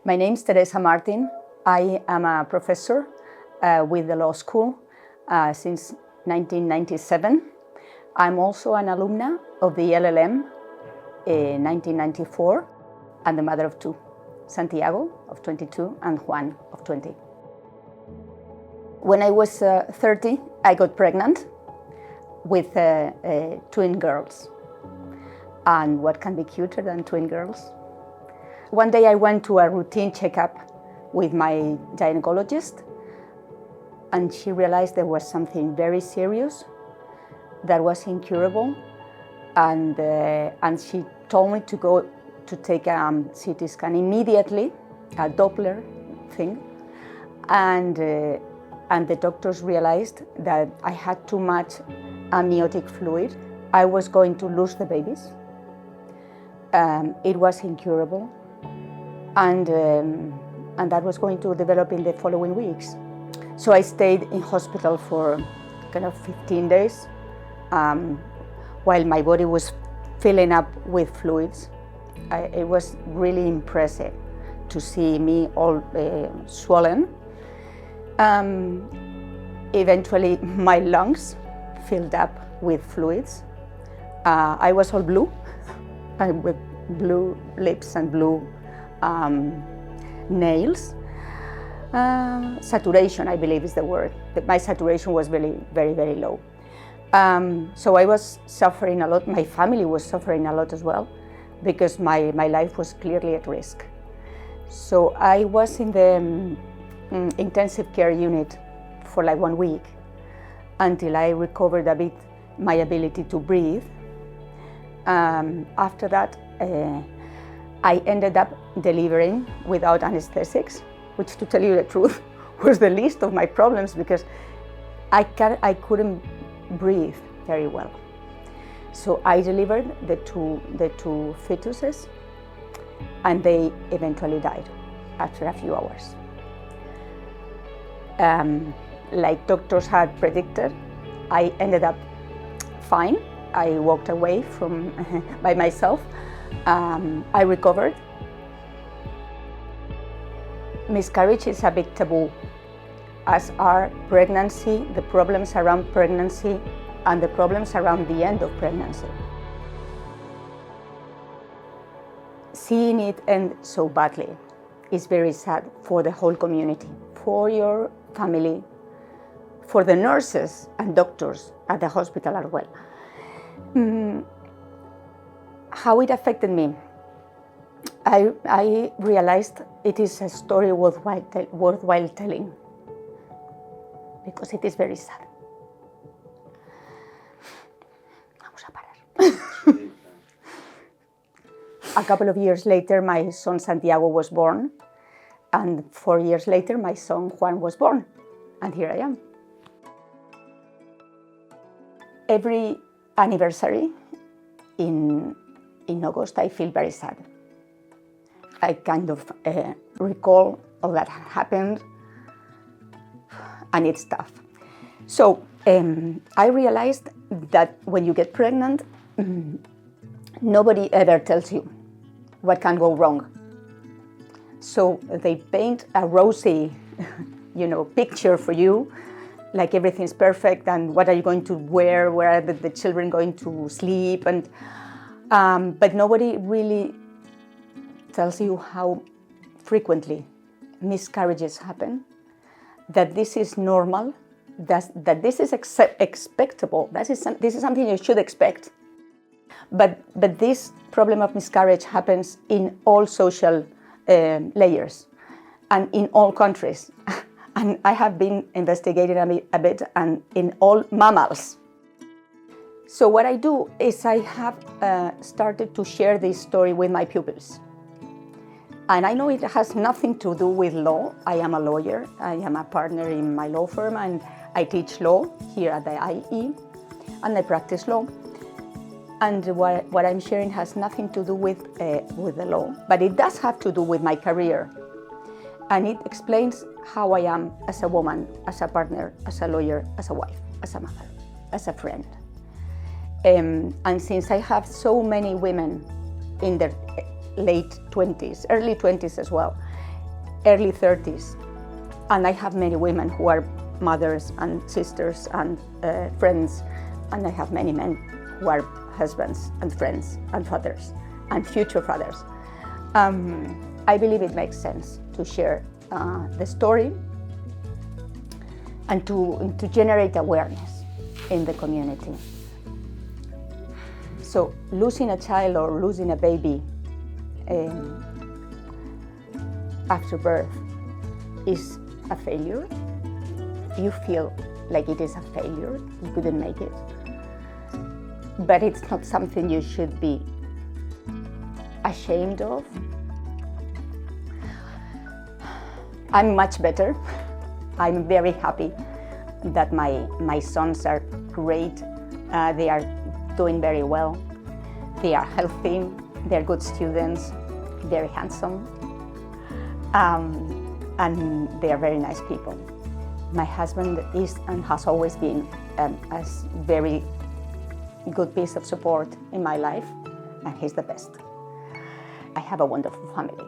My name is Teresa Martín. I am a professor with the law school since 1997. I'm also an alumna of the LLM in 1994 and the mother of two, Santiago of 22 and Juan of 20. When I was 30, I got pregnant with twin girls. And what can be cuter than twin girls? One day I went to a routine checkup with my gynecologist, and she realized there was something very serious that was incurable, and she told me to go to take a CT scan immediately, a Doppler thing, and the doctors realized that I had too much amniotic fluid. I was going to lose the babies. It was incurable, and that was going to develop in the following weeks. So I stayed in hospital for kind of 15 days while my body was filling up with fluids. It was really impressive to see me all swollen. Eventually my lungs filled up with fluids. I was all blue, with blue lips and blue nails. Saturation, I believe, is the word. My saturation was very, very, very low. So I was suffering a lot. My family was suffering a lot as well, because my life was clearly at risk. So I was in the intensive care unit for like 1 week until I recovered a bit my ability to breathe. After that, I ended up delivering without anesthetics, which, to tell you the truth, was the least of my problems, because I couldn't breathe very well. So I delivered the two fetuses, and they eventually died after a few hours. Like doctors had predicted, I ended up fine. I walked away from by myself. I recovered. Miscarriage is a big taboo, as are pregnancy, the problems around pregnancy, and the problems around the end of pregnancy. Seeing it end so badly is very sad for the whole community, for your family, for the nurses and doctors at the hospital as well. How it affected me, I realized it is a story worthwhile telling, because it is very sad. Vamos a parar. A couple of years later, my son Santiago was born, and 4 years later, my son Juan was born, and here I am. Every anniversary in August, I feel very sad. I kind of recall all that happened, and it's tough. So I realized that when you get pregnant, nobody ever tells you what can go wrong. So they paint a rosy, picture for you, like everything's perfect, and what are you going to wear, where are the children going to sleep, and but nobody really tells you how frequently miscarriages happen, that this is normal, that this is expectable, this is something you should expect. But this problem of miscarriage happens in all social layers and in all countries. And I have been investigating a bit and in all mammals. So what I do is I have started to share this story with my pupils. And I know it has nothing to do with law. I am a lawyer. I am a partner in my law firm, and I teach law here at the IE, and I practice law. And what I'm sharing has nothing to do with the law, but it does have to do with my career. And it explains how I am as a woman, as a partner, as a lawyer, as a wife, as a mother, as a friend. And since I have so many women in their late 20s, early 20s as well, early 30s. And I have many women who are mothers and sisters and friends, and I have many men who are husbands and friends and fathers and future fathers. I believe it makes sense to share the story and to generate awareness in the community. So losing a child or losing a baby after birth is a failure. You feel like it is a failure, you couldn't make it. But it's not something you should be ashamed of. I'm much better. I'm very happy that my sons are great. They are doing very well. They are healthy, they're good students, very handsome, and they are very nice people. My husband is and has always been a very good piece of support in my life, and he's the best. I have a wonderful family.